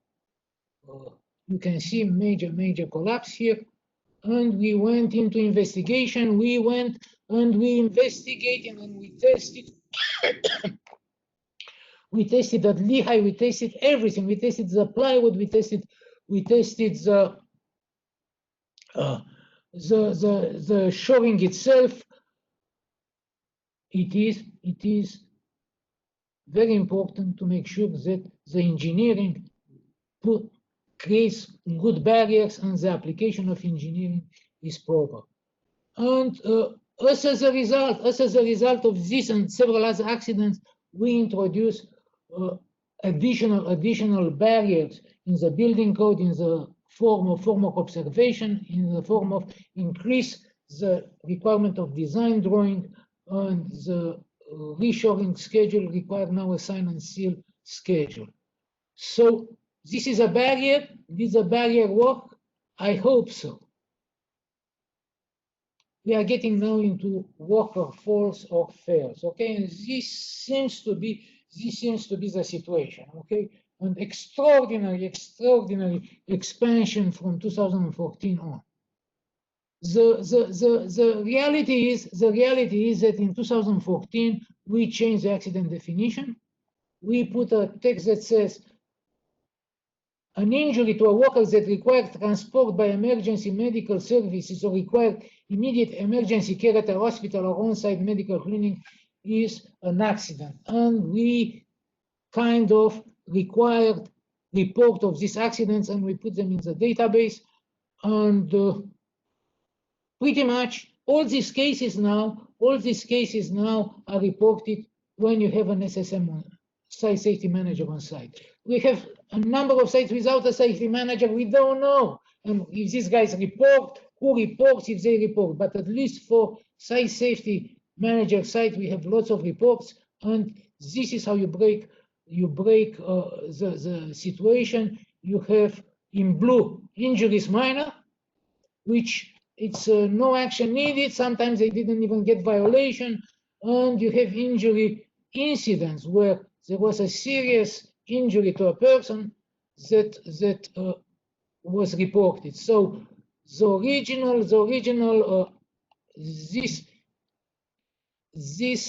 You can see major collapse here, and we went into investigation. We went and we investigated and we tested. We tested at Lehigh. We tested everything. We tested the plywood. We tested the shoring itself. It is very important to make sure that the engineering creates good barriers and the application of engineering is proper. And as a result of this and several other accidents, we introduce additional barriers in the building code in the form of observation, in the form of increase the requirement of design drawing, and the reshoring schedule require now a sign and seal schedule. So this is a barrier. This is a barrier work. I hope so. We are getting now into worker falls or fails. Okay, and this seems to be the situation. Okay, an extraordinary expansion from 2014 on. The reality is that in 2014 we changed the accident definition. We put a text that says an injury to a worker that required transport by emergency medical services or required immediate emergency care at a hospital or on-site medical clinic is an accident. And we kind of required report of these accidents and we put them in the database. And pretty much all these cases now are reported when you have an SSM, site safety manager on site. We have a number of sites without a safety manager. We don't know. And if these guys report, who reports if they report. But at least for site safety manager site, we have lots of reports. And this is how you break the situation. You have in blue injuries minor, which it's no action needed. Sometimes they didn't even get violation. And you have injury incidents where there was a serious injury to a person that was reported. So the original this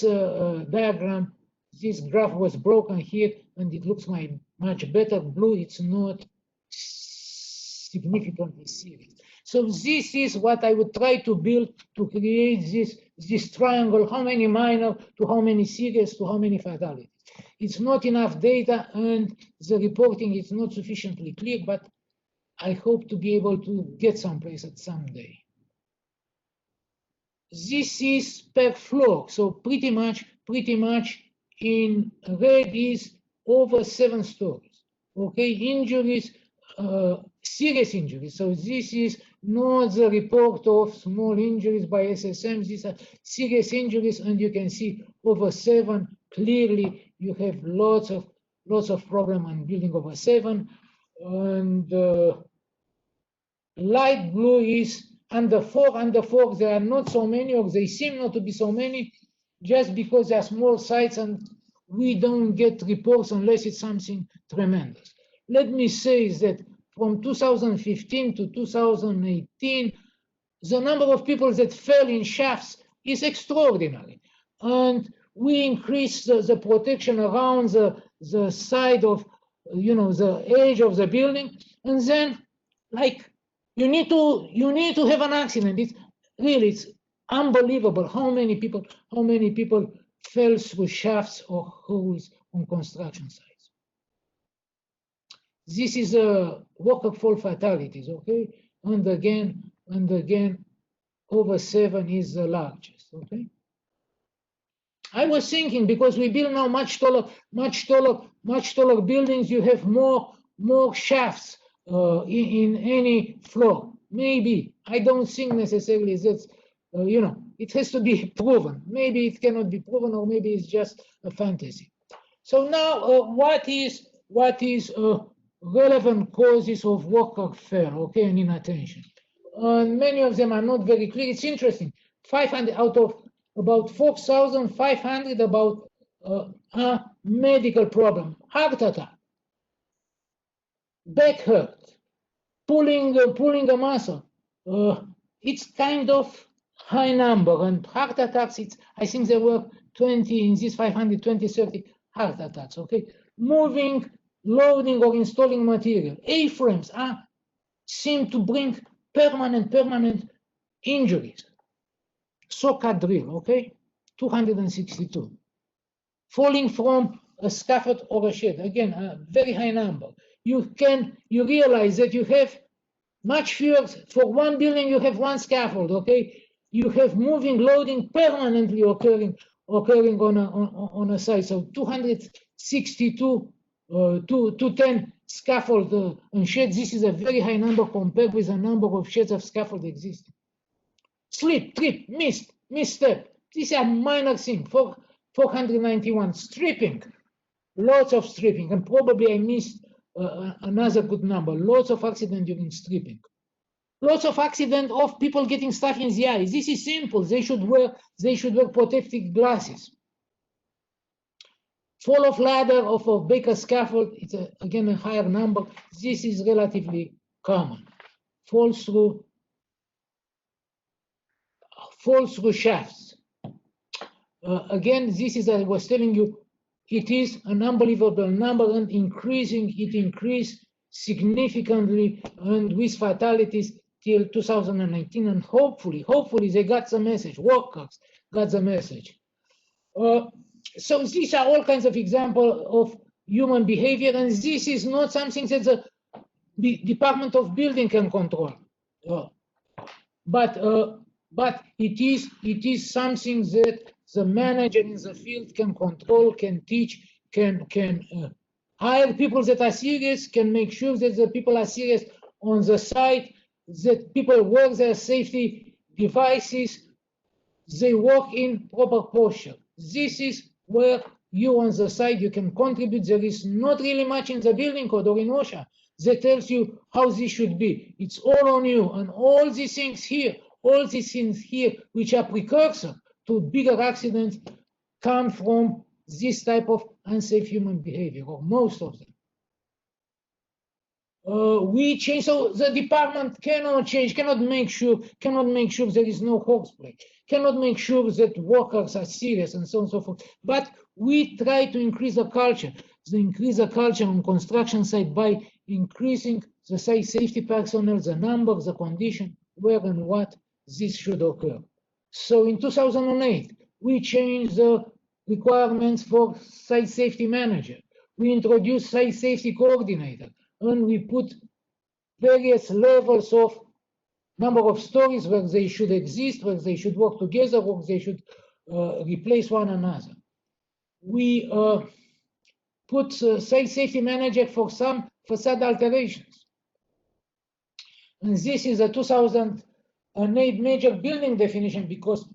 diagram, this graph was broken here, and it looks much better. Blue, it's not significantly serious. So this is what I would try to build to create this triangle: how many minor to how many serious to how many fatalities. It's not enough data, and the reporting is not sufficiently clear, but I hope to be able to get someplace at some day. This is per floor, so pretty much in red is over 7 stories. Okay, injuries, serious injuries. So this is not the report of small injuries by SSM. These are serious injuries, and you can see over 7. Clearly, you have lots of problem on building over 7, and light blue is under 4. Under 4, there are not so many, or they seem not to be so many, just because they are small sites and we don't get reports unless it's something tremendous. Let me say that from 2015 to 2018, the number of people that fell in shafts is extraordinary. And we increased the protection around the side of, the edge of the building. And then, like, you need to have an accident. It's unbelievable how many people fell through shafts or holes on construction sites. This is a worker fall fatalities, okay? And again, over 7 is the largest, okay? I was thinking, because we build now much taller buildings, you have more shafts in any floor. Maybe. I don't think necessarily that, it has to be proven. Maybe it cannot be proven, or maybe it's just a fantasy. So now, what is relevant causes of worker failure, okay, and inattention? Many of them are not very clear. It's interesting. 500 out of about 4,500 about a medical problem, heart attack, back hurt, pulling a muscle. It's kind of high number, and heart attacks, I think there were 20 in this 500, 20, 30 heart attacks, okay? Moving, loading, or installing material. A-frames seem to bring permanent injuries. Soca drill, okay? 262. Falling from a scaffold or a shed, again, a very high number. You realize that you have much fewer, for one building you have one scaffold, okay? You have moving, loading permanently occurring on a site. So 262 to 10 scaffold and sheds. This is a very high number compared with the number of sheds of scaffold existing. Slip, trip, misstep. These are minor things. 491. Stripping, lots of stripping, and probably I missed another good number. Lots of accident during stripping. Lots of accident of people getting stuff in the eyes. This is simple. They should wear protective glasses. Fall of ladder of a baker scaffold, it's again a higher number. This is relatively common. Fall through shafts. Again, this is, I was telling you, it is an unbelievable number, and it increased significantly, and with fatalities till 2019, and hopefully they got the message, workers got the message. So these are all kinds of examples of human behavior, and this is not something that the Department of Building can control. But it is something that the manager in the field can control, can teach, can hire people that are serious, can make sure that the people are serious on the site, that people wear their safety devices, they work in proper posture. This is where you on the side, you can contribute. There is not really much in the building code or in OSHA that tells you how this should be. It's all on you, and all these things here, which are precursor to bigger accidents, come from this type of unsafe human behavior, or most of them. We change, so the department cannot make sure there is no horseplay, cannot make sure that workers are serious, and so on and so forth. But we try to increase the culture, on construction site by increasing the site safety personnel, the number, the condition, where and what this should occur. So in 2008, we changed the requirements for site safety manager. We introduced site safety coordinator, and we put various levels of number of stories where they should exist, where they should work together, where they should replace one another. We put site safety manager for some facade alterations. And this is a 2008 major building definition, because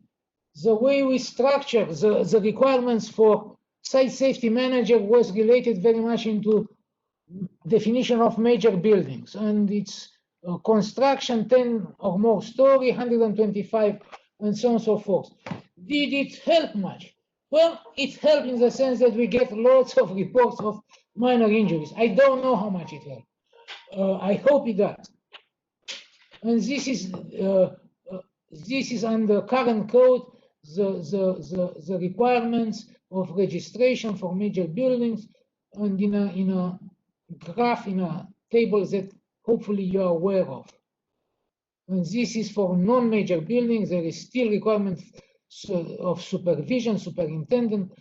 the way we structure the requirements for site safety manager was related very much into definition of major buildings, and it's construction 10 or more story, 125, and so on and so forth. Did it help much? Well, it helped in the sense that we get lots of reports of minor injuries. I don't know how much it helped. I hope it does. And this is under current code, the requirements of registration for major buildings, and in a graph, in a table that hopefully you are aware of. And this is for non-major buildings. There is still requirement of supervision, superintendent,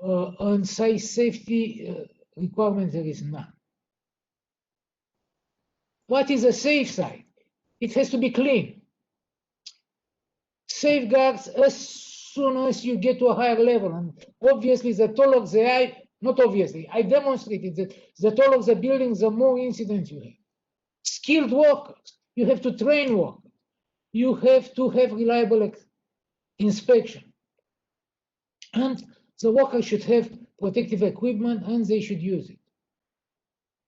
and site safety requirement, there is none. What is a safe site? It has to be clean. Safeguards as soon as you get to a higher level. And obviously, the taller the eye, not obviously, I demonstrated that the taller the building, the more incidents you have. Skilled workers, you have to train workers. You have to have reliable inspection. And the workers should have protective equipment and they should use it.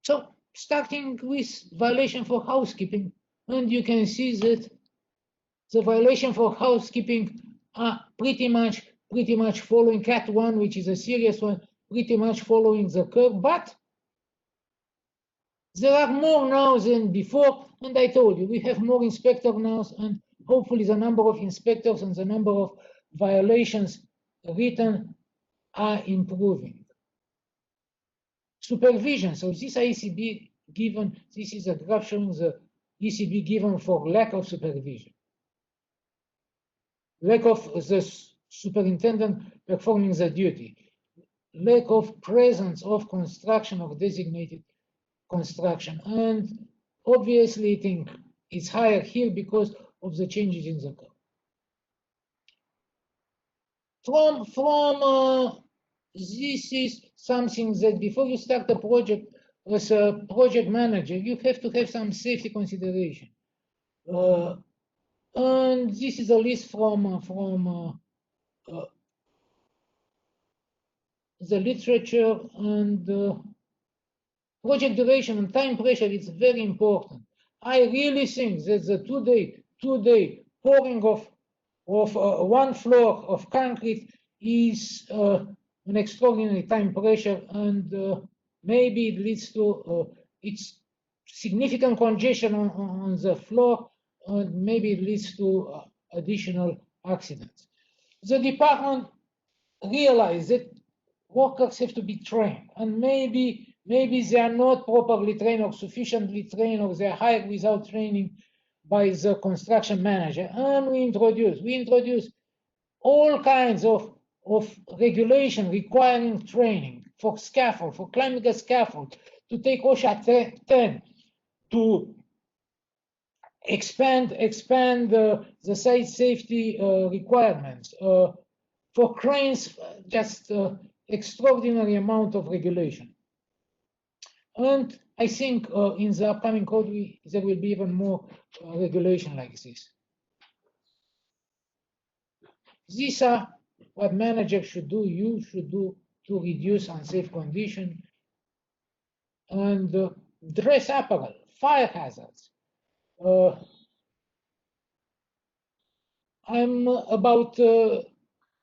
So starting with violation for housekeeping, and you can see that the violation for housekeeping are pretty much following Cat 1, which is a serious one, pretty much following the curve, but there are more now than before, and I told you, we have more inspectors now, and hopefully the number of inspectors and the number of violations written are improving. Supervision, so this ECB given, this is a graph showing the ECB given for lack of supervision. Lack of the superintendent performing the duty. Lack of presence of construction of designated construction. And obviously, I think it's higher here because of the changes in the code. This is something that before you start a project, as a project manager, you have to have some safety consideration. And this is a list from the literature, and project duration and time pressure is very important. I really think that the two-day pouring of one floor of concrete is an extraordinary time pressure, and maybe it leads to it's significant congestion on the floor, and maybe it leads to additional accidents. The department realized that workers have to be trained, and maybe they are not properly trained or sufficiently trained, or they are hired without training by the construction manager. And we introduce all kinds of regulation requiring training for scaffold, for climbing a scaffold, to take OSHA 10, to expand the site safety requirements, for cranes, just extraordinary amount of regulation. And I think in the upcoming code, there will be even more regulation like this. These are what managers should do, you should do to reduce unsafe condition. And dress apparel, fire hazards. I'm about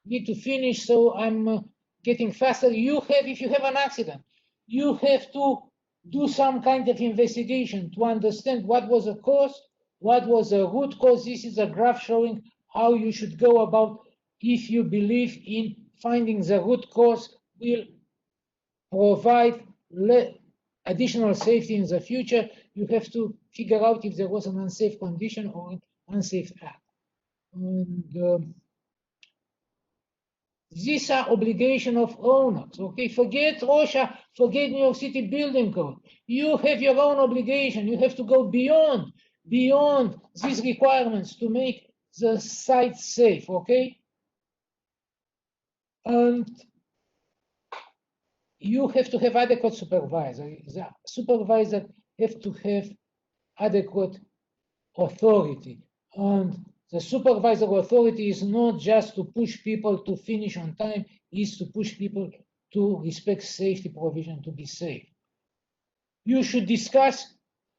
need to finish, so I'm getting faster. If you have an accident, you have to do some kind of investigation to understand what was the cause, what was the root cause. This is a graph showing how you should go about if you believe in finding the root cause will provide additional safety in the future. You have to figure out if there was an unsafe condition or an unsafe act. And these are obligation of owners. Okay, forget OSHA, forget New York City Building Code. You have your own obligation. You have to go beyond these requirements to make the site safe. Okay, and you have to have adequate supervisor. The supervisor have to have adequate authority, and the supervisor authority is not just to push people to finish on time, is to push people to respect safety provision, to be safe. You should discuss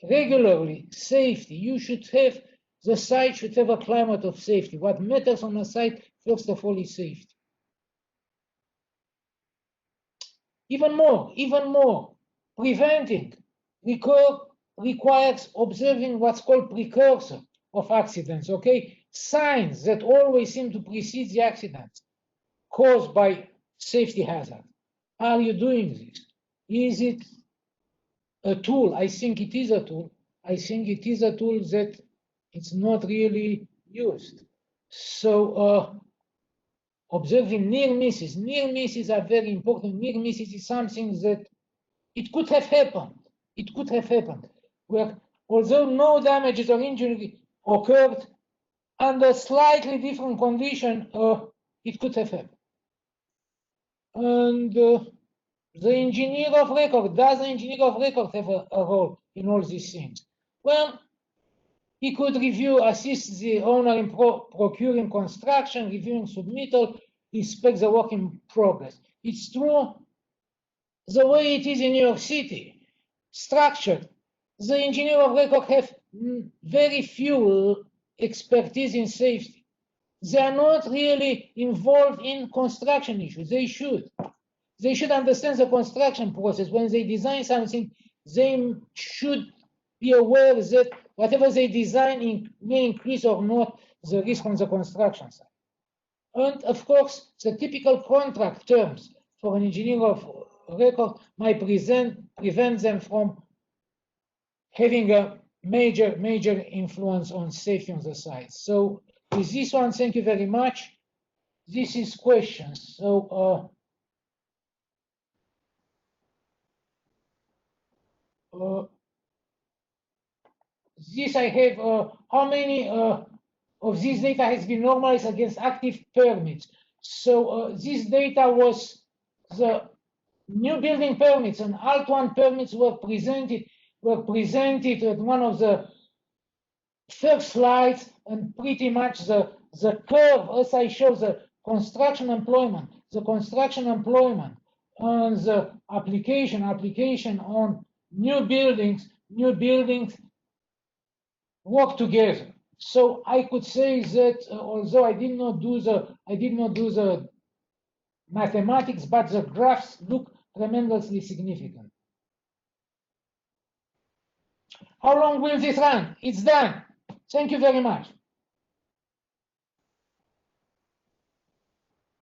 regularly safety. You should have, the site should have a climate of safety. What matters on a site, first of all, is safety. Even more, preventing requires observing what's called precursor of accidents, okay? Signs that always seem to precede the accidents caused by safety hazard. Are you doing this? Is it a tool? I think it is a tool. I think it is a tool that it's not really used. So observing near misses. Near misses are very important. Near misses is something that it could have happened. It could have happened, where although no damages or injury occurred, under slightly different condition, it could have happened. And the engineer of record, does the engineer of record have a role in all these things? Well, he could review, assist the owner in procuring construction, reviewing submittal, inspect the work in progress. It's true, the way it is in New York City, structured, the engineer of record have very few expertise in safety. They are not really involved in construction issues. They should. They should understand the construction process. When they design something, they should be aware that whatever they design may increase or not the risk on the construction side. And of course, the typical contract terms for an engineer of record might prevent them from having a major influence on safety on the site. So with this one, thank you very much. This is questions. So this I have, how many of this data has been normalized against active permits? So this data was the new building permits, and Alt 1 permits were presented at one of the first slides, and pretty much the curve, as I show, the construction employment and the application on new buildings work together. So I could say that although I did not do the mathematics, but the graphs look tremendously significant. How long will this run? It's done. Thank you very much.